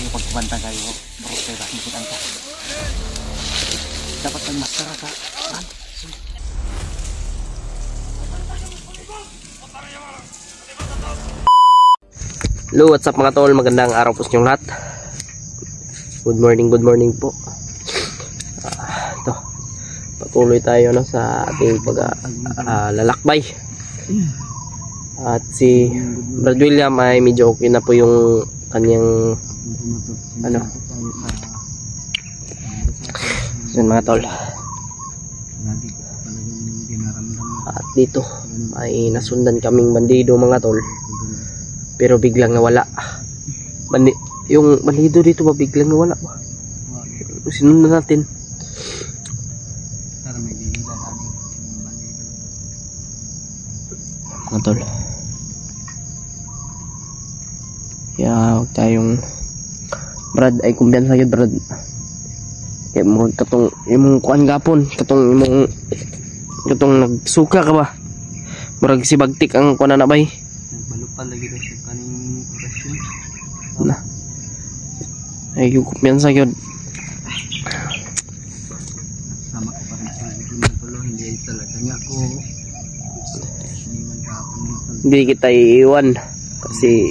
pagkabanta kayo bro pero hindi ka dapat mag-master ka man. Hello, what's up mga tol? Magandang araw po sa inyong lahat. Good morning po. Ito, patuloy tayo no, sa ating lalakbay. At si Brad William ay medyo okay na po yung kanyang yun mga tol. At dito ay nasundan kaming bandido mga tol, pero biglang nawala. Yung bandido dito ba biglang nawala ba? Sinundan natin. Mga tol, kaya huwag tayong Brad ay kumbiyansa yun Brad. Kaya mo katong imong kuan gapon, katong imong nagsuka ka ba? Murag si bagtik ang kuan na bay. Balupal lagi daw sa kaning orasyon. Na. Ay kumbiyansa yun. Sama ko pa rin sa ginagawa, hindi talaga niya ako. Hindi kita iiwan kasi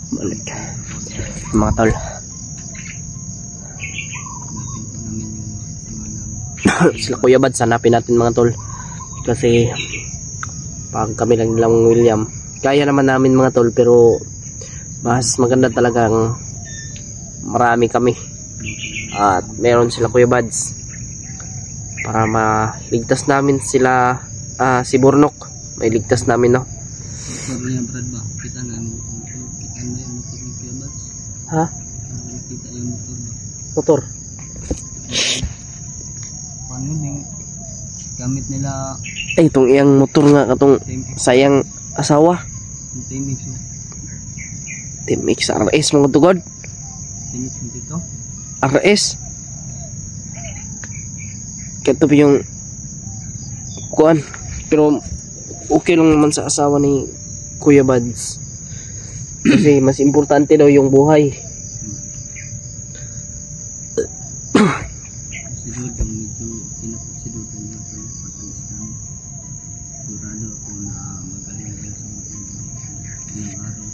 balik mga tol. Sila Kuya Bad, hanapin natin mga tol, kasi pag kami lang nilang William kaya naman namin mga tol, pero mas maganda talagang marami kami at meron sila Kuya Bads para maligtas namin sila. Si Burnok may ligtas namin no. Sabi niya Brad ba? Kita na yung motor ni Kuya Bads. Ha? Kita yung motor ba? Motor? Paano yung gamit nila? Ay, itong iyang motor nga katong sayang asawa. Team X yun. Team X RS mga tugod. Team X dito? RS. Kaya yung kuan, pero okay lang naman sa asawa ni Kuya Bads, kasi mas importante daw yung buhay. Siguro medyo pinapasiguro niya ito pag-alis namin. Sigurado ako na magaling na sa mga araw.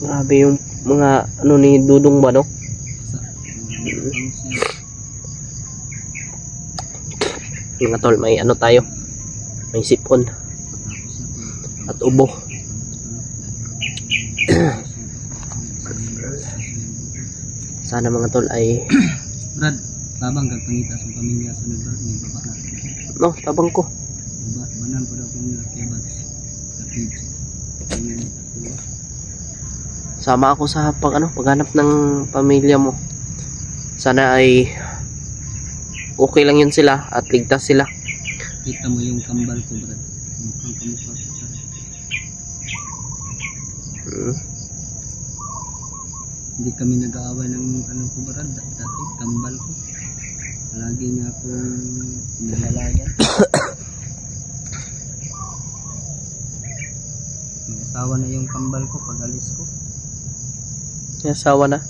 Grabe yung mga ano ni Dudong ba no? Mga tol, may ano tayo, may sipon at ubo. Sana mga tol ay Brad, tabang kag pangita sa pamilya sa lugar ni baba na. no, tabang ko. Banan ko daw kung Kuya Bads. Kapit. Sama ako sa paghanap ng pamilya mo. Sana ay okay lang yun sila at ligtas sila. Kita mo yung kambal ko Brad. Mukhang kamukha siya. Hindi kami nag-aaway ng ano ko Brad. Dati kambal ko. Lagi niya akong nalalayan. May asawa na yung kambal ko pag alis ko. May asawa na?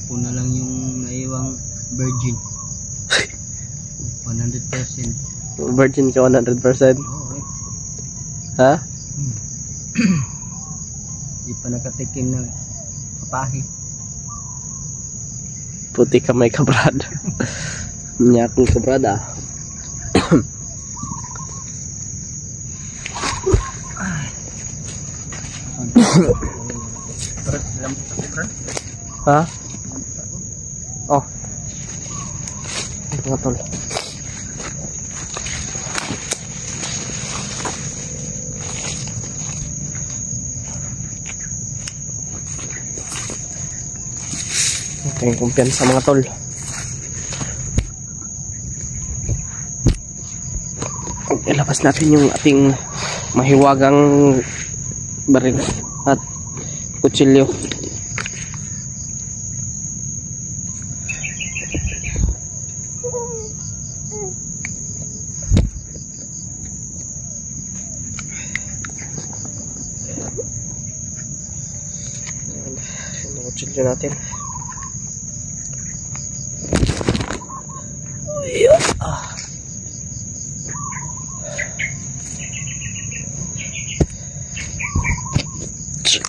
Una lang yung naiwang virgin. 100%. Virgin ka 100%? Oo eh. Ha? Di pa nakatikim ng kapahi. Puti ka may kabrad. Niya akong kabrada. Ha? Oh. Mga tol. Okay, kumpiyansa mga tol. Ilabas natin yung ating mahiwagang baril at kutsilyo. kutsilyo natin. Ayan. Shit.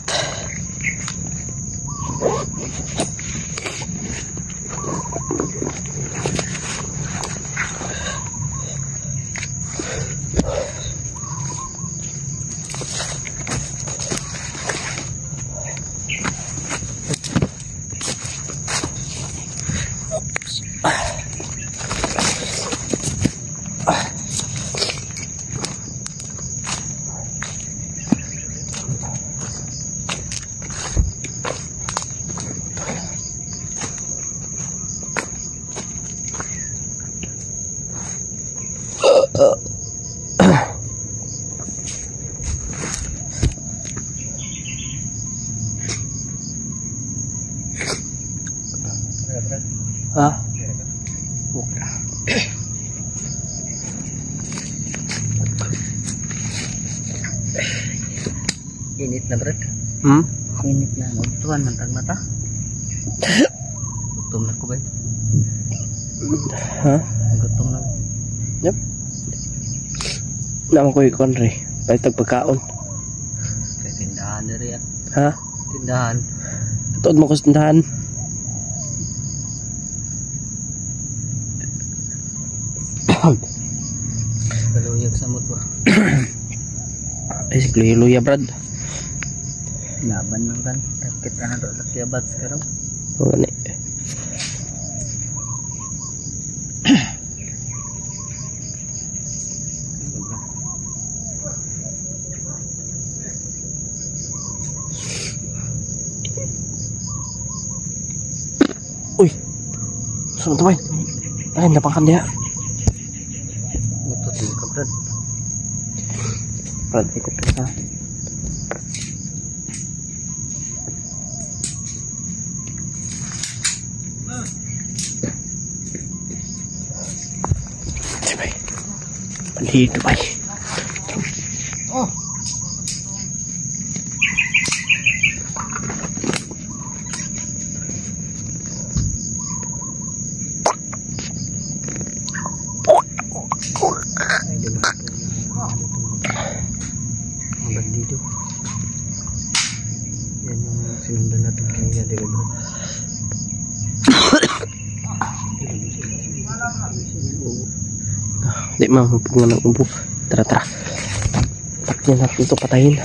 Ha? Buka. Init na Brad. Init na. Magtuan mantag mata. Gutom na ko ba? Ha? Gutom na. Yep. Naman ko ikon re. Palitag pagkaon. Kay tindahan na rin. Ha? Tindahan. Tuod mo ko sa tindahan. Kaluyag sa moto. Ay, si Luya Brad. Laban lang kan. Takit ka na doon. Lakiabat sekarang. O gani. Uy. Saan ito ba? Ay, napakan niya. Ito din ka Brad. Brad, ikot ka sa. Sabay. Palito ba? Oh. Ay, din ako mga bandido. Yan yung sinundan natin kanya, di ba bro? Di mamupungan ng ubo. Tara, tara. Takyan natin ito, patayin.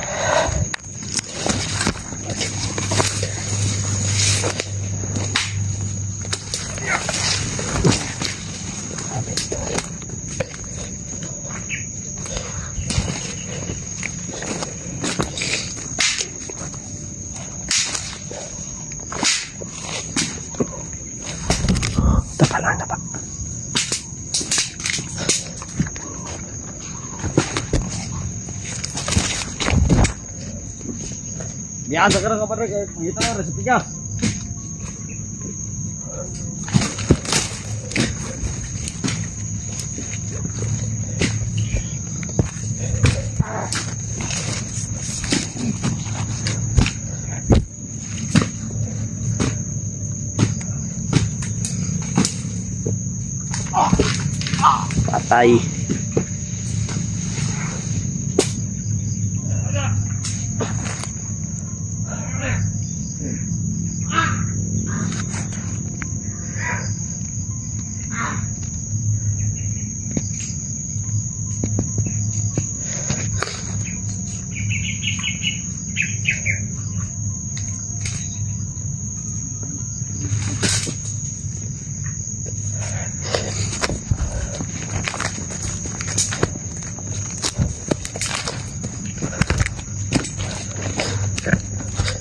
Tapa lang, tapa. Biasa ka na kapatid, kita na resep ka. Patay.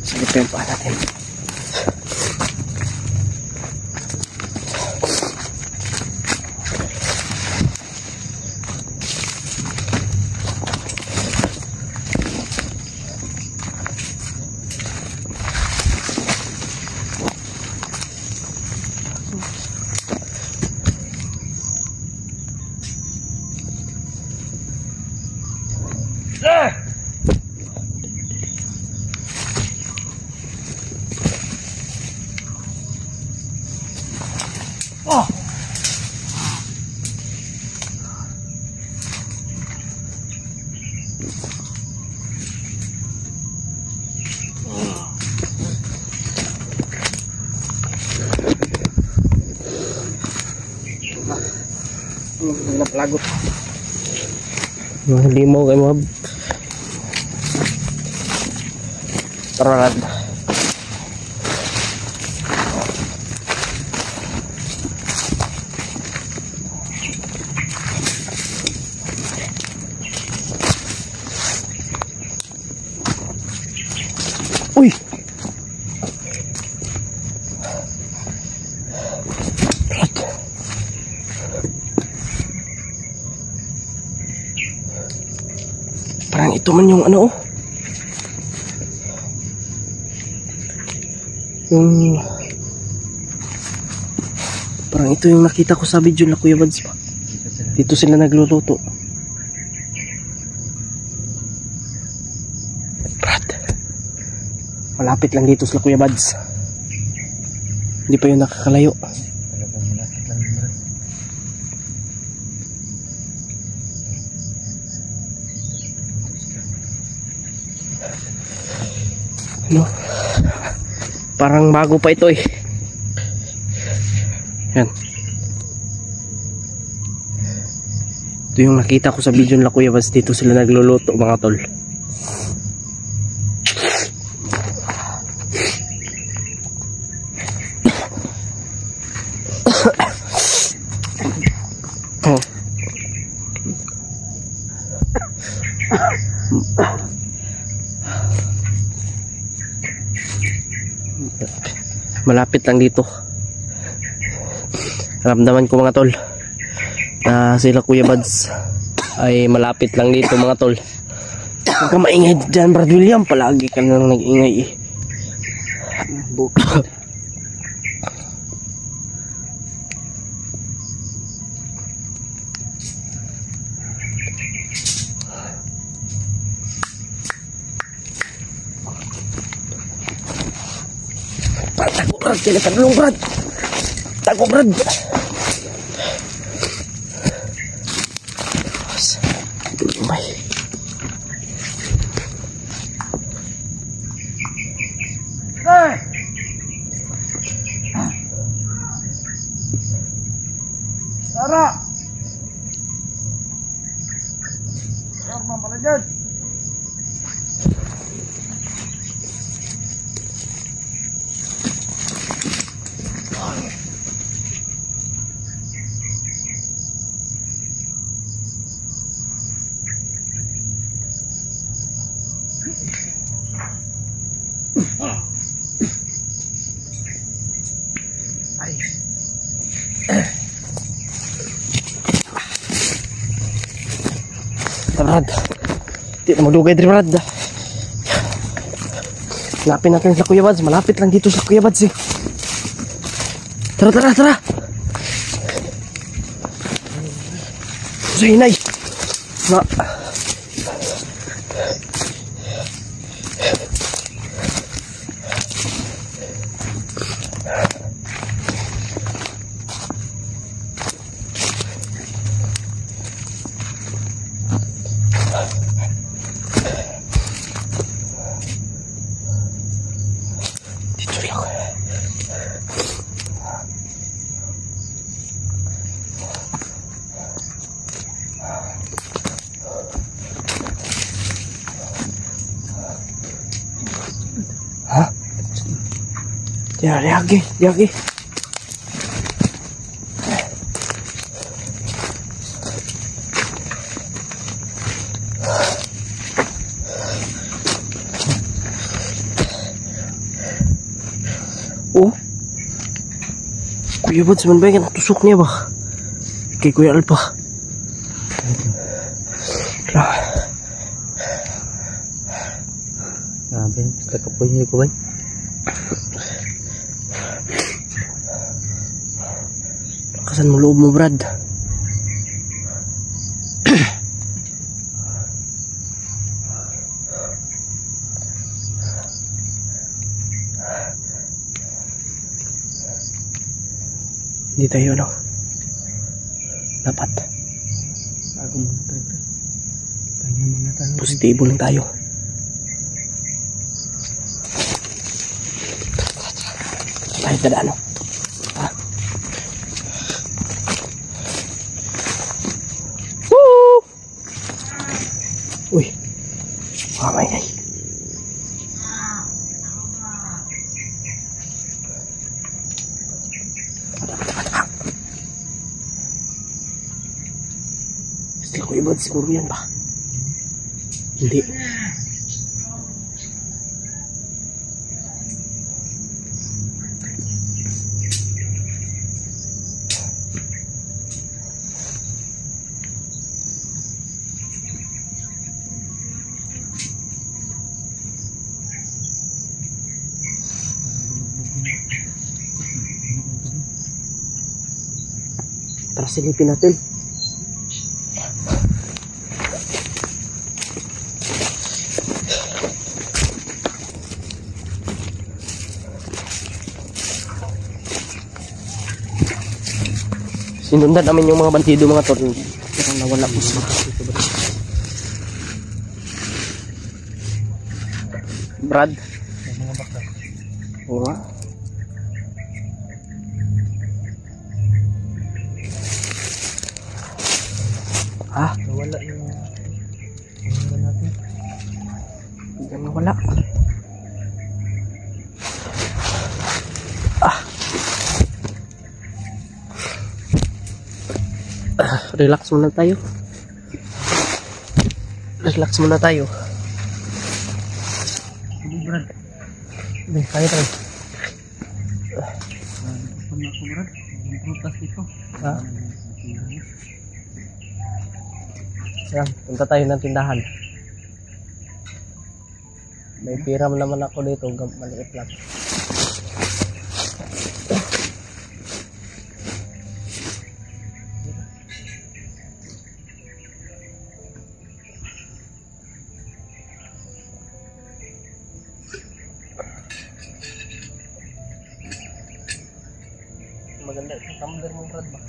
Salip yung paa natin. Lagot. Hindi mo kayo mga tarad. Uy! Parang ito man yung ano, oh. Yung parang ito yung nakita ko sa video na Kuya Bads pa. Dito sila nagluluto. Brad, malapit lang dito sila Kuya Bads. Hindi pa yun nakakalayo. Malapit lang din, Brad. No? Parang bago pa ito eh. Yan. Ito yung nakita ko sa video nila Kuya Bads. Dito sila nagluluto mga tol. Oh. Malapit lang dito. Ramdaman ko mga tol na sila Kuya Bads ay malapit lang dito mga tol. Huwag ka maingay dyan Brad William. Palagi ka nang nag-ingay eh. Bukit. Tago Brad, kailan tagulong Brad. Tago Brad. May Tara! Tara, pala dyan! Brad, di na maglugay din Brad. Hanapin natin sa Kuya Bads. Malapit lang dito sa Kuya Bads eh. Tara, tara, tara. Sa hinay na dito lang. Ha? Diyan, lagi. Oh, Kuya Bads, man ba yung tusok niya ba? Kay Kuya Alpa. Grabe, basta kapuhin ko ba? Lakasan mo loob mo Brad. Hindi tayo, no? Dapat. Bago muna tayo. Pahinga muna tayo. Positibo lang tayo. Tayo dadaan, no? Ha? Woo! Uy. Mamay. Gusto ko ibad siguro yan ba? Hindi. Tara silipin natin. Sinundan namin yung mga bandido mga tol. Pero nawala po sila. Brad. Mga baka. Oo nga. Ah, Nawala yung ano natin. biglang nawala. Relax muna tayo. Relax muna tayo. Ano Brad? Hindi, kaya tayo. Ano ako Brad? Ang prutas dito. Ha? Yan, punta tayo ng tindahan. May pira naman ako dito, maliit lang. Maganda yung tumbler mo, Brad, ba?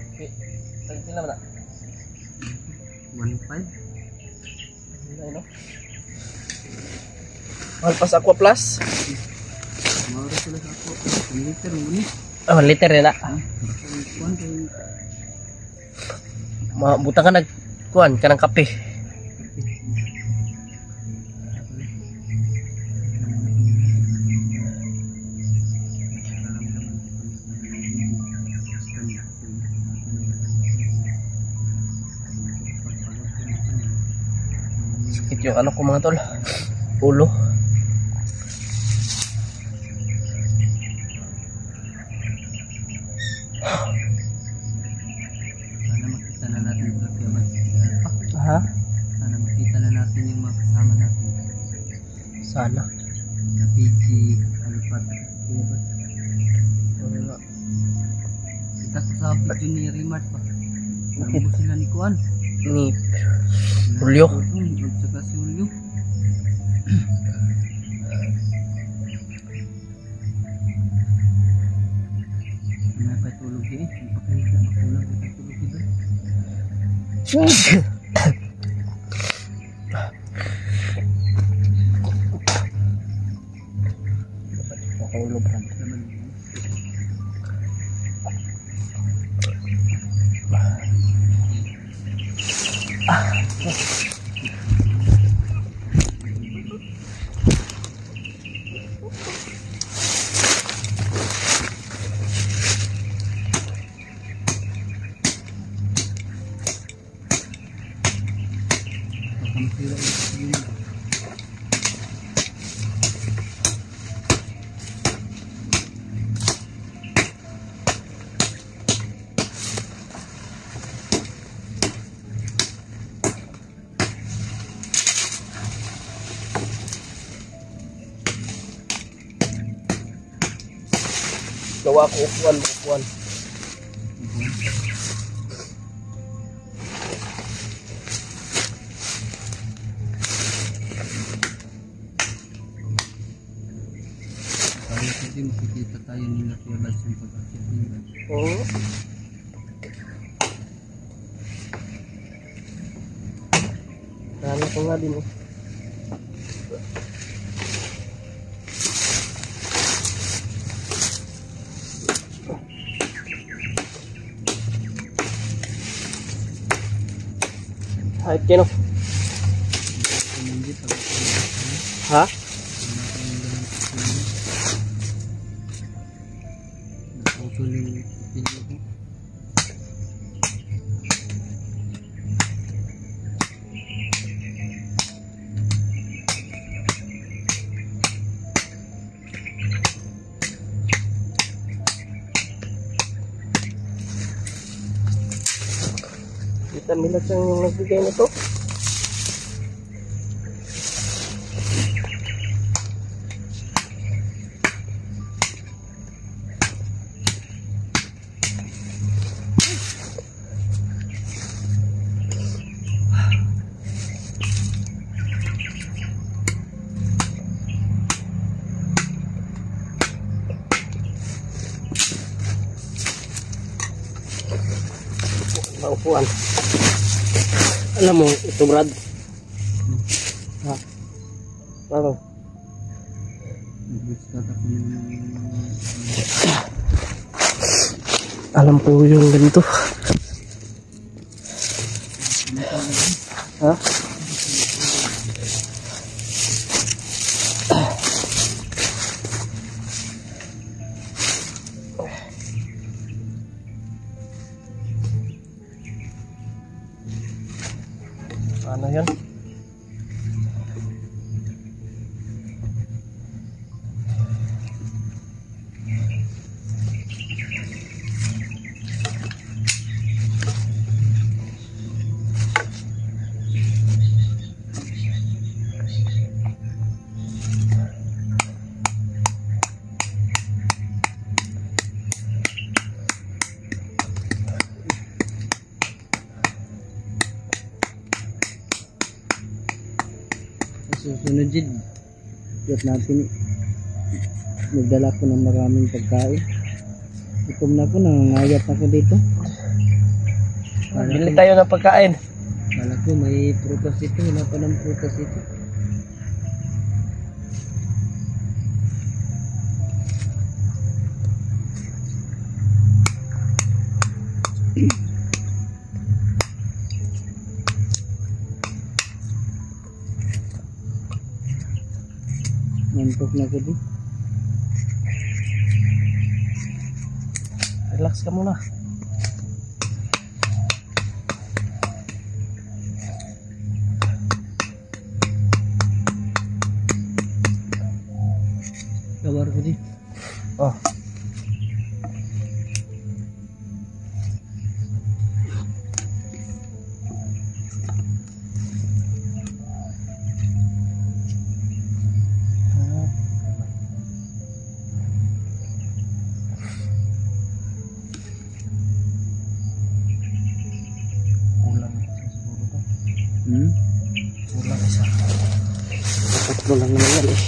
Pila ba na? 1.5. Ano, no? Mahal pa sa Aqua Plus. Maura sila sa ako. 1 liter mo ni. 1 liter rin na. Kuan kay Buta ka nagkuhan ka ng kape. Sakit yung ano ko mga tol. Ulo. sana makita na natin yung kapiyaman. Ha? Sana makita na natin yung mga kasama natin. Sana. Na PG, Alpat, Kapiyaman. Kita ko sa video ni Rimart pa. Ano sila ni Kuan? Ni Julio. At saka si Julio. Napatulog eh. Napakahiga. Makulang ko patulog dito. Ulo, Brad. Naman. Masira yung sasabihin. Gawa ko upuan. Kaya kasi makikita kaya nila Kuya Bal sa pag-akyat nila. Oo. Kala ko nga din eh. Kahit kino. Hindi pag Ha? naputol yung video ko. Kita nila siyang nagbigay nito. Maupuan. Alam mo, ito Brad. Ha? Ano? Nag-start ako ng Alam ko yung ganito. Ha? Ano yan? susunod din. Iyot natin. Magdala ko ng maraming pagkain. Gutom na ako, nangangayat ako dito. Bili tayo ng pagkain. Kala ko may prutas dito, wala pa ng prutas dito. Nantok na ko din. Relax ka muna. Kawar ko din. Oh. Kulang isa. Tatlo lang naman yan eh.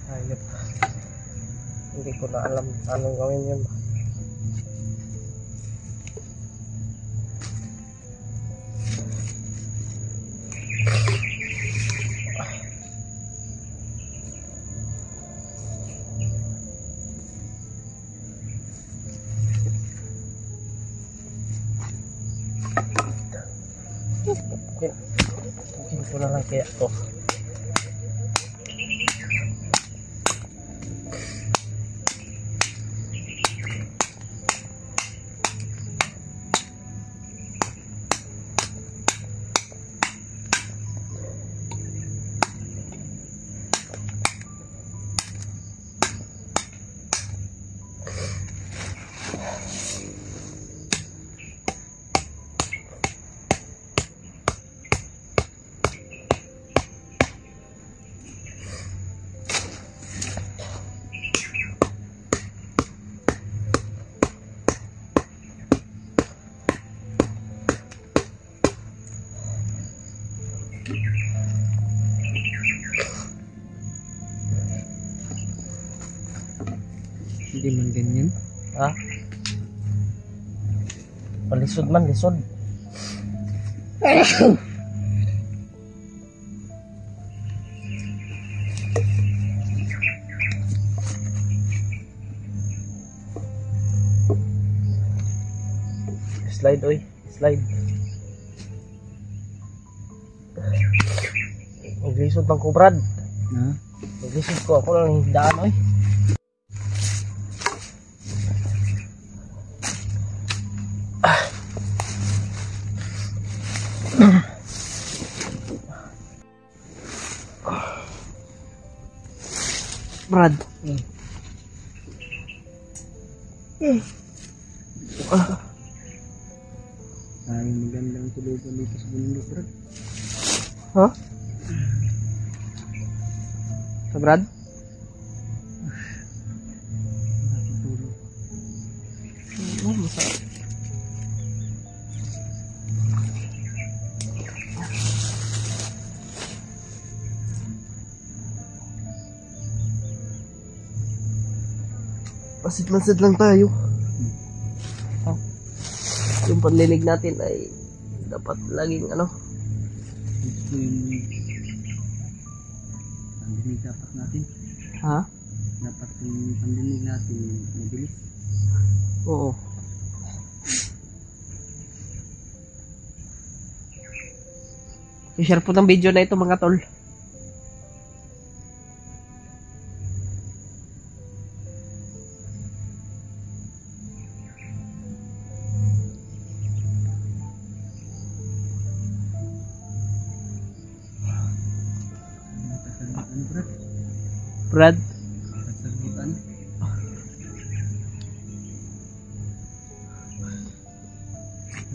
Ayop. Hindi ko na alam anong gawin yun. Mungkin ko na lang kaya to. Palisod man, lisod. Slide, oy. Slide. Maglisod lang ko, Brad. Ha? Maglisod ko. Ako lang hindaan, oy. Brad. Ay, magandang tulugan dito sa bundok, Brad. Ha? Sa Brad? Nakatulog. Oo, masarap. Masid-masid lang tayo. Yung pandinig natin ay dapat laging ano. Gusto yung pandinig dapat natin. Ha? Dapat yung pandinig natin mabilis. Oo. I-share po ng video na ito mga tol. Nakasagutan, Brad. Brad, Nakasagutan.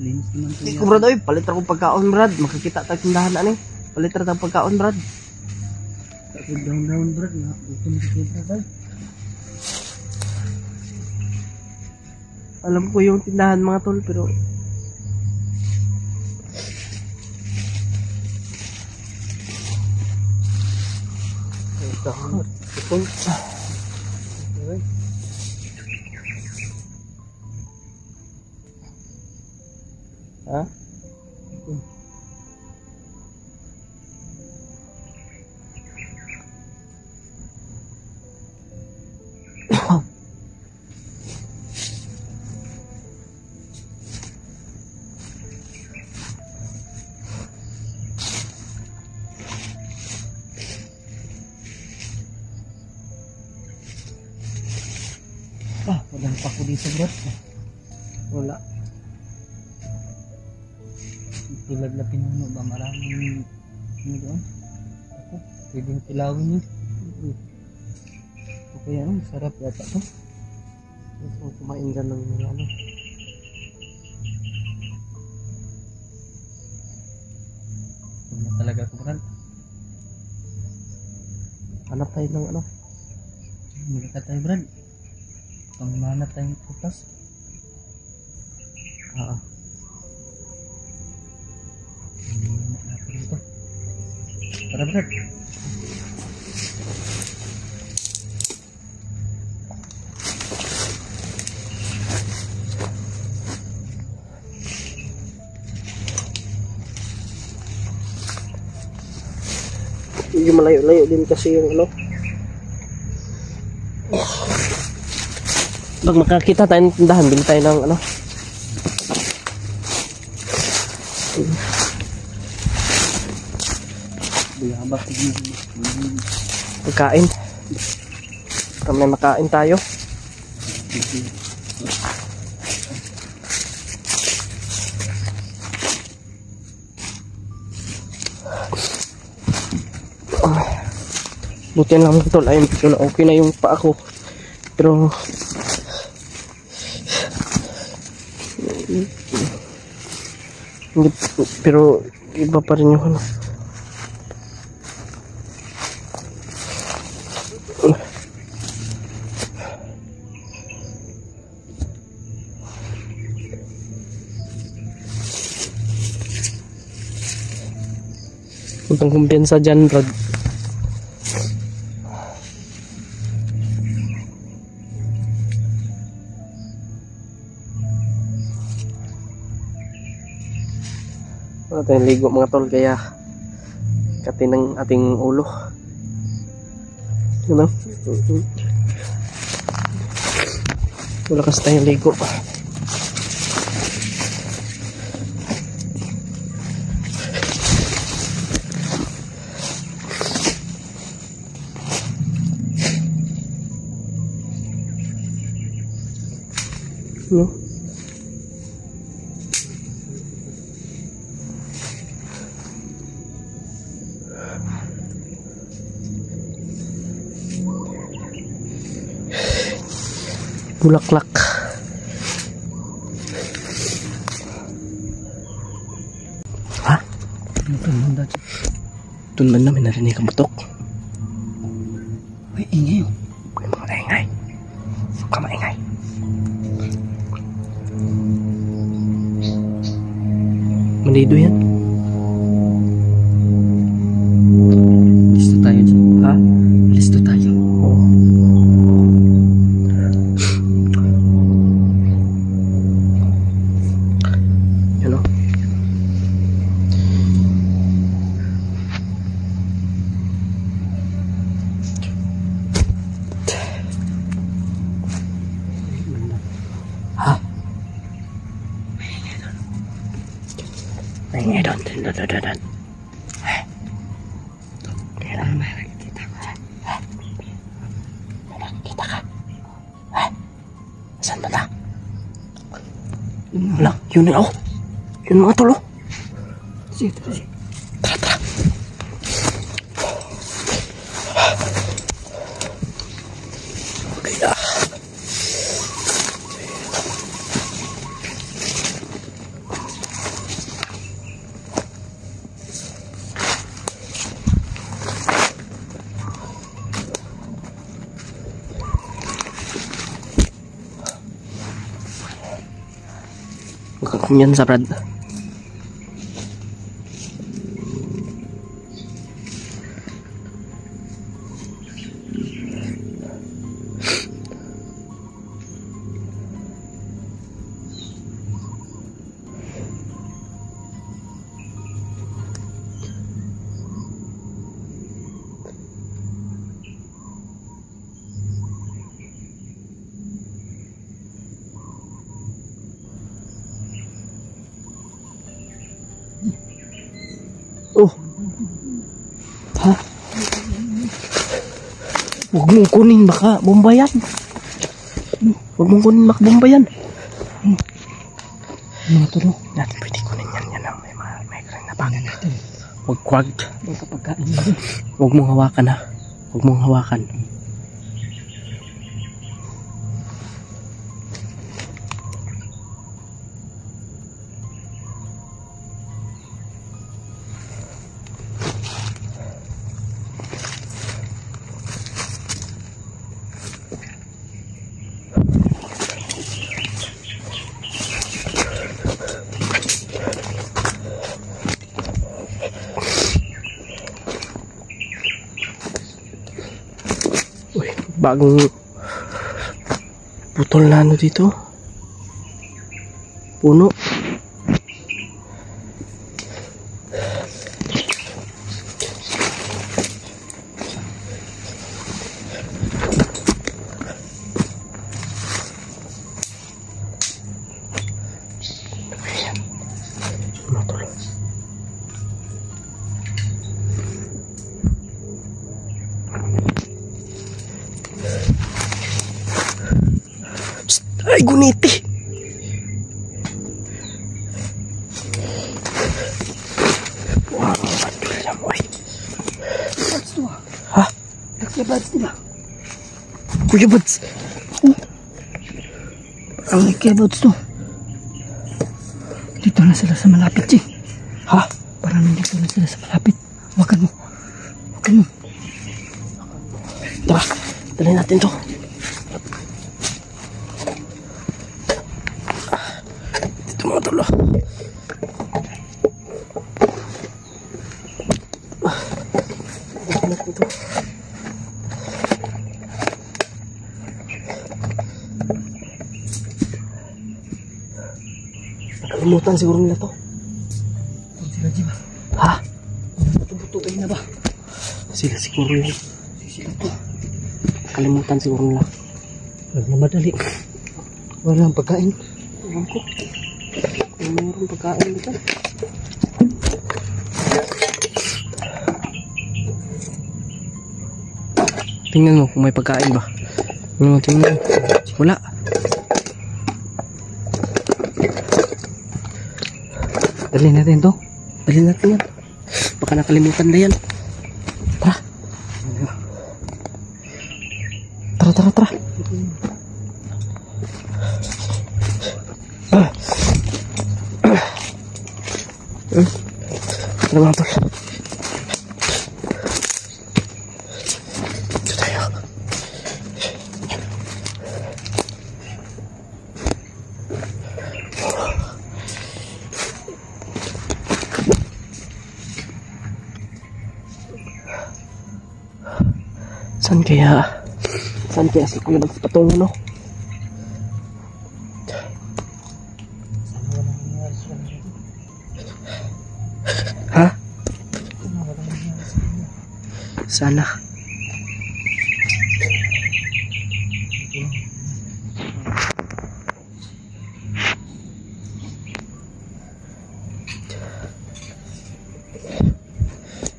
Linis naman ito. hindi ko Brad, oy, palit akong pagkaon Brad. Makikita tayo tindahan na ni. Palit akong pagkaon Brad. Takot down, Brad. Gutom sa kibra, Brad. Alam ko yung tindahan mga tol pero ito. Ha? Walang pa ko dito, Brad. Wala. Tulad na pinuno ba? Maraming ano doon? Ako, pwedeng tilawin yun. Okay, ano? Sarap yata to. Gusto ko kumain dyan ng ano. Huwag na talaga ko, Brad. Hanap tayo ng ano. Magka tayo, Brad. Pangmanap tayong putas. Ah. Pangmanap natin ito. Tara, Brad. Medyo malayo-layo din kasi yung ano. Pag makakita tayo ng tindahan, bili tayo ng ano. Buyabak ko na. Pagkain. Para may makain tayo. Buti lang tol, ayun, okay na yung paa ko. Pero pero iba pa rin yung ano. Huwag kumpiyansa dyan, Brad. Wala tayong ligo mga tol, kaya katin ng ating ulo. You know? Wala kasi tayong ligo. No? Bulaklak. Ha? Tundan namin narinig ang butok. May ingay oh. May mga ingay. Huwag ka maingay. Mandido yan. Listo tayo dyan. Ha? Listo tayo. Oo. Yan o. Ha? Maingay doon. Doon. Kailangan makikita ko. May nakikita ka. Saan ba na? Wala, yun na ako. Yun mga tulo. Sige. Tara. Okay na. Yan sa Brad. Oh. Ha? Huwag mong kunin, baka bombayan. Huwag mong kunin, baka bombayan. Mga tulo. Yan, pwede kunin yan. Yan ang may karin na pangan natin. Huwag. Pagkapagkain. Huwag mong hawakan ha. Huwag mong hawakan. Uy, bagong putol na ano dito. Puno. Ayan. Putol. Ay, guniti. Wow, aduh ya boy. Buds to. Ha? Nagkabuds nila. Kuya Buds. Ang nagkabuds to. Dito na sila sa malapit, Chi. Ha? Parang nandito na sila sa malapit. Huwakan mo. Tara, dalhin natin to. Dito mga tolo. Dalhin natin to. Nakalimutan siguro nila to. Kung sila tubig na ba? Sila siguro yun. Sila to. Kalimutan siguro nila. Wala na madali. Walang pagkain. Ewan ko. Kung mayroong pagkain dito. Tingnan mo kung may pagkain ba. Tingnan mo. Wala. Dali natin to. Dali natin yan. Baka nakalimutan na yan. Tara. Tara. Tara mga tol. Ito tayo. Saan kaya si Kuya magpatungo, no? Ha? Sana.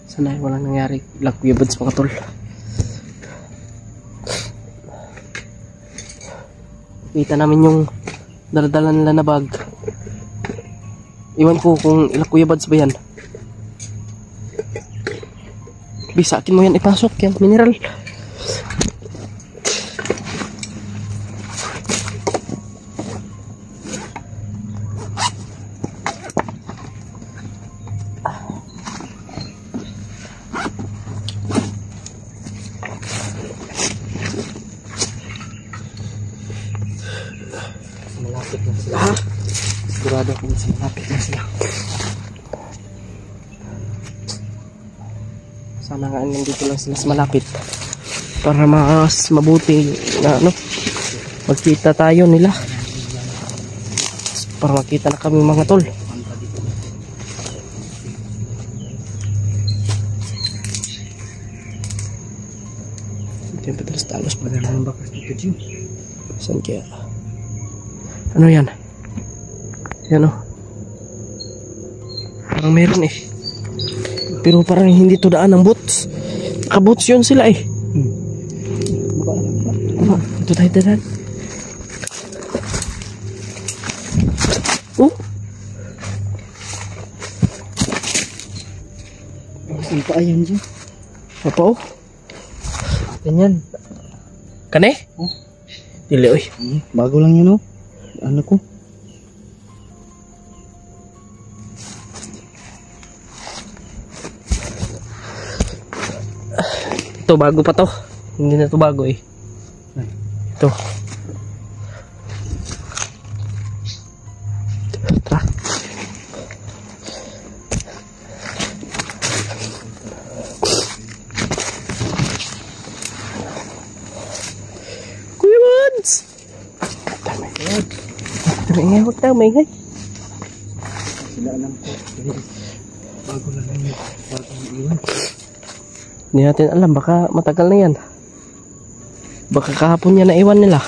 Sana walang nangyari. Lang Kuya Buds mga tol. Kita namin yung daladala nila na bag. Iwan ko kung ilang Kuya Buds ba yan. Bisa, akin mo yan ipasok yan, mineral. Malapit na sila. Ha? Sigurado ako na sila. Malapit na sila. Sana nga nandito lang sila sa malapit. Para mas mabuti na ano, magkita tayo nila. Para makita na kami mga tol. Ito yung patalas-talos pa rin ang bakas dito, Jim. Saan kaya? Ano yan? Yan o. Parang meron eh. Pero parang hindi to daan ng boots. Naka-boots yun sila eh. Ito tayo dadaan. Oh. Ang paayan dyan. Apa oh? Ganyan. Kane? Oh. Dili oy. Bago lang yun oh. Ano ko? Ito bago pa to. Hindi na to bago eh. Ito. Tara. Kuya Buds! Huwag tayo maingay. Sila alam ko. Bago lang yun. Bagong iwan. Hindi natin alam. Baka matagal na yan. Baka kahapon yan na iwan nila.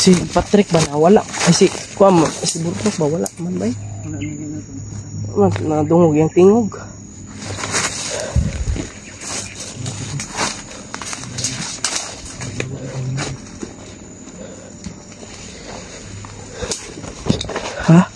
Si Patrick ba na wala? Ay si Kwam, si Burtok ba wala man ba? Wala na yun ito. Nadungog yung tingog. Ha?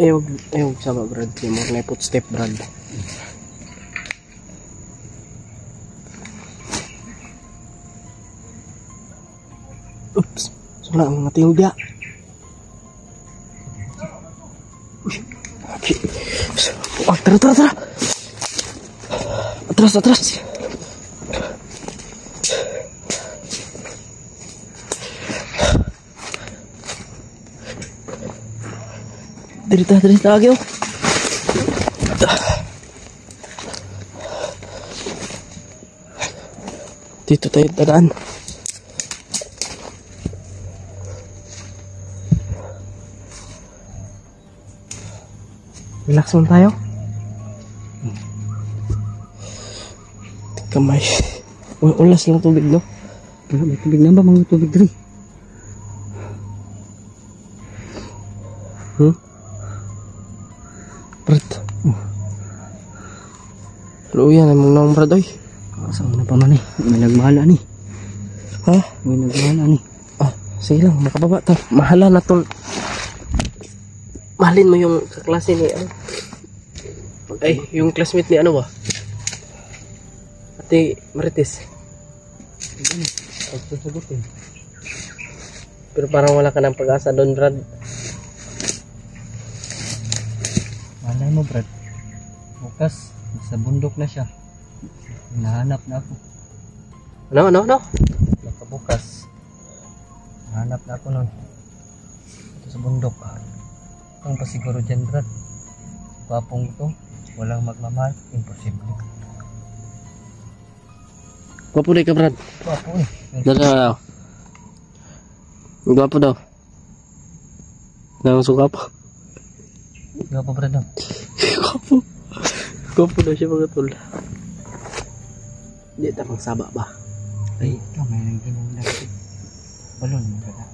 Ayaw sama Brad. Yung mga footstep Brad. Oops. Wala ang mga tingog dia. Okay. Oh, tara. Atras. Derita lagi oh. Dito tayo dadaan. Relax muna tayo. Kamay. Ulas lang tubig, no? May tubig na ba? Mga tubig dito. Brad. Luyan, namang naong Brad, oy. Saan na pa man eh? May nagmahala ni. Ha? May nagmahala ni. Ah, sige lang, makababa ta. Mahala na tol. Mahalin mo yung kaklase ni ano. Ay, yung classmate ni ano ba? Ate Marites. Pagsasagutin. Pero parang wala ka ng pag-asa doon, Brad. Malay mo, Brad. Bukas, nasa bundok na siya. Hinahanap na ako. Ano? Nakabukas. Hinahanap na ako nun. Ito sa bundok. Ang pasiguro dyan, Brad. Gwapong ito. Walang magmamahal. Imposible. Gwapo na ka, Brad. Gwapo eh. Daw. Gwapo daw. Nang suka po. Gwapo, Brad. Gwapo daw siya mga tol. Hindi tamang saba ba? Ay, ito. May nangginang lagi. Balon mo ka na.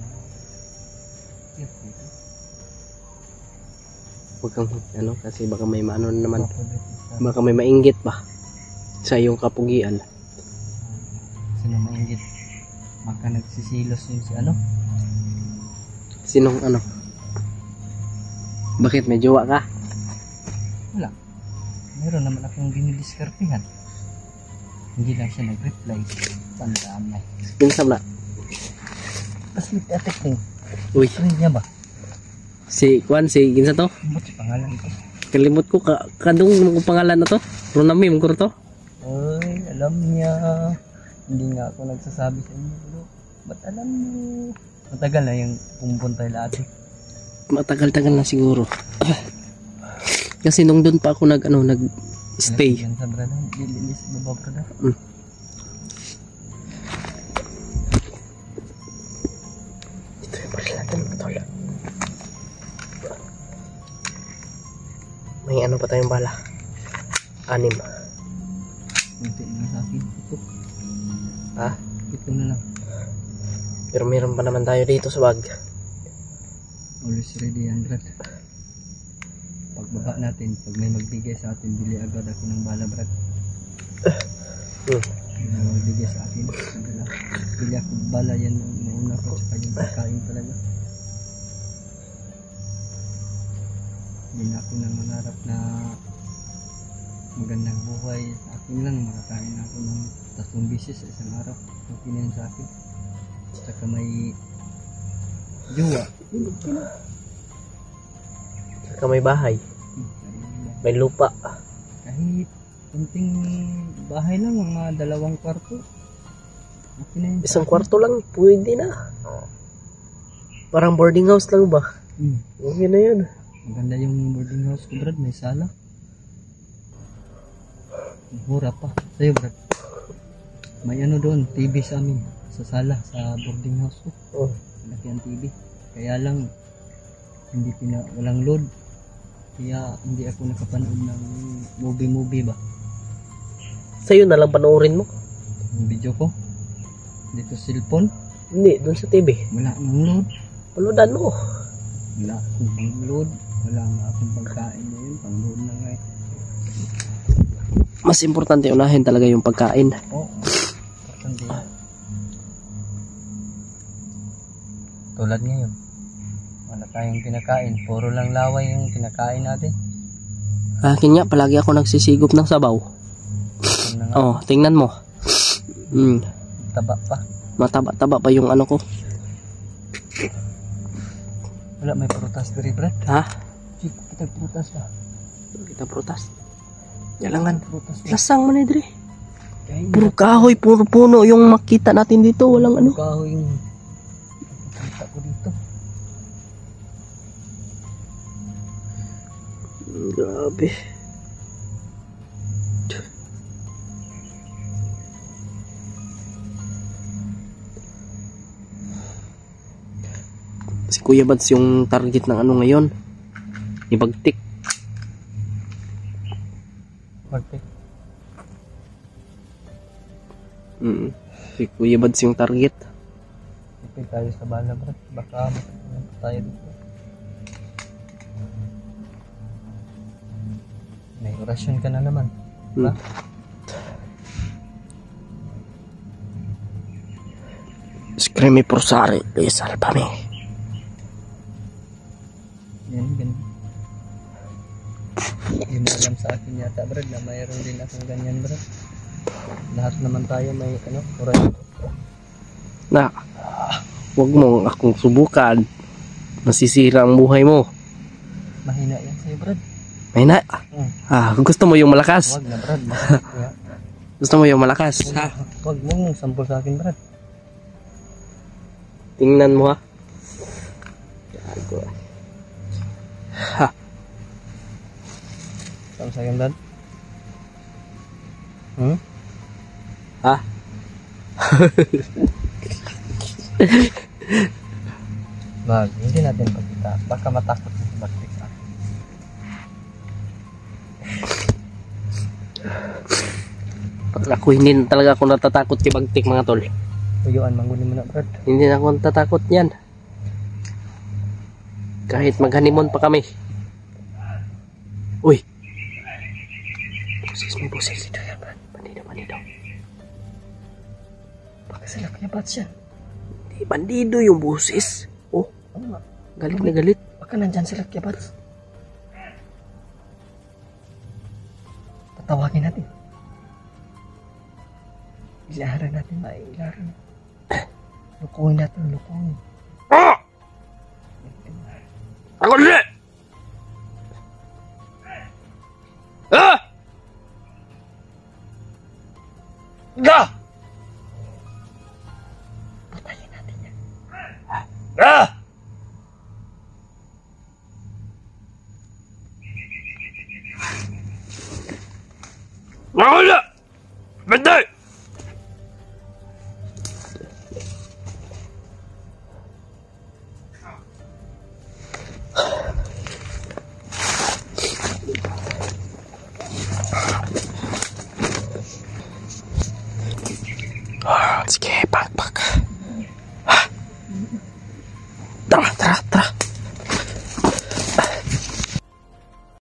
Huwag kang ano kasi baka may maano na naman. Gwapo, Brad. Baka may mainggit pa sa iyong kapugian. Sino maingit? Maka nagsisilos yun si ano? Sinong ano? Bakit may jowa ka? Wala. Meron naman akong dinidiskartihan. Hindi lang siya nag-reply. Tandaan na. Pinsam na. Kasi atik mo. Uy, Friend niya ba? si Ginsa to? Ano si pangalan ko? Kalimot ko kadung mong pangalan na to. Runami mong to. Ay, alam niya. Hindi nga ako nagsasabi sa inyo. Pero, ba't alam mo? Matagal na yung pumupunta lahat. Matagal-tagal na siguro. Kasi nung doon pa ako nag-stay. Yan sa brada. Lilis baba brada. Ito yung baril natin mga tol. May ano pa tayong bala? 6. Ito na sa akin. Ha? Ito na lang. Pero meron pa naman tayo dito sa bag. Always ready yan, Brad. Pagbaba natin, pag may magbigay sa atin, bili agad ako ng bala, Brad. May magbigay sa akin, bili ako bala yan ang nauna ko, tsaka yung pagkain talaga. Hindi na ako nang manarap na magandang buhay sa akin lang. Makakain ako ng 3 beses sa isang araw. Okay na yun sa akin. Tsaka may jowa. Saka may bahay. May lupa. Kahit kunting bahay lang, mga 2 kwarto. Okay na yun. Isang kwarto lang, pwede na. Parang boarding house lang ba? Okay na yun. Maganda yung boarding house ko, Brad. May sala. Mura pa. Sa'yo, Brad. May ano doon, TV sa amin. Sa sala, sa boarding house ko. Oh. Malaki ang TV. Kaya lang, walang load. Kaya hindi ako nakapanood ng movie ba. Sa'yo na lang panoorin mo? Yung video ko. Dito sa cellphone. Hindi, dun sa TV. Wala nang load. Panoodaan mo. Wala akong pang-load. Wala nga akong pagkain na yun. Pang-load na nga eh. Mas importante unahin talaga yung pagkain. Oo. Importante yan. Tulad ngayon. Wala tayong kinakain. Puro lang laway yung kinakain natin. Akin nga, palagi ako nagsisigop ng sabaw. Ano na nga, Oh, tingnan mo. taba pa. Mataba-taba pa yung ano ko. Wala, may prutas diri, Brad. Ha? Chik, kita prutas pa. Kita prutas. Yalangan. Prutas pa. Lasang mo na dre. Kaya Puro kahoy, puro puno yung makita natin dito. Walang ano. kahoy yung kita ko dito. Grabe. Si Kuya Bads yung target ng ano ngayon. Ibagtik. Bagtik. Si Kuya Bads yung target. Ipid tayo sa bala, Brad. Baka matapunan pa tayo dito. May orasyon ka na naman. Diba? Scrimi Prosari, salvami. Yan, ganun. Hindi mo alam sa akin yata, Brad, na mayroon din akong ganyan, Brad. Lahat naman tayo may, orasyon. Na, huwag mo akong subukan. Masisira ang buhay mo. Mahina yan sa'yo, Brad. Mahina. Gusto mo yung malakas? Huwag na, Brad. Masakit nga. Gusto mo yung malakas? Ha? Huwag mong sampol sa akin, Brad. Tingnan mo ha. Gago. Ha. Saan sa akin, Brad? Ha? Wag, hindi natin pagkita. Baka matakot mo sa baktik sa akin. Ako hindi na talaga ako natatakot kay Bagtik mga tol. Tuyuan, mangunin mo na, Brad. Hindi na ako natatakot niyan. Kahit maghanimon pa kami. Uy. Busis, may busis. Ito yan, Brad. Bandido. Baka sila kaya bats yan. Hindi, bandido yung busis. Oh, Oo nga. galit na galit. Baka nandyan sila kaya bats. Tatawagin natin. Ilaharan natin, ilaharan. Lukuhin natin, lukuhin. Ako na! Ah! Da! Patayin natin yan. Ah! Ako na! Bantay! Skip.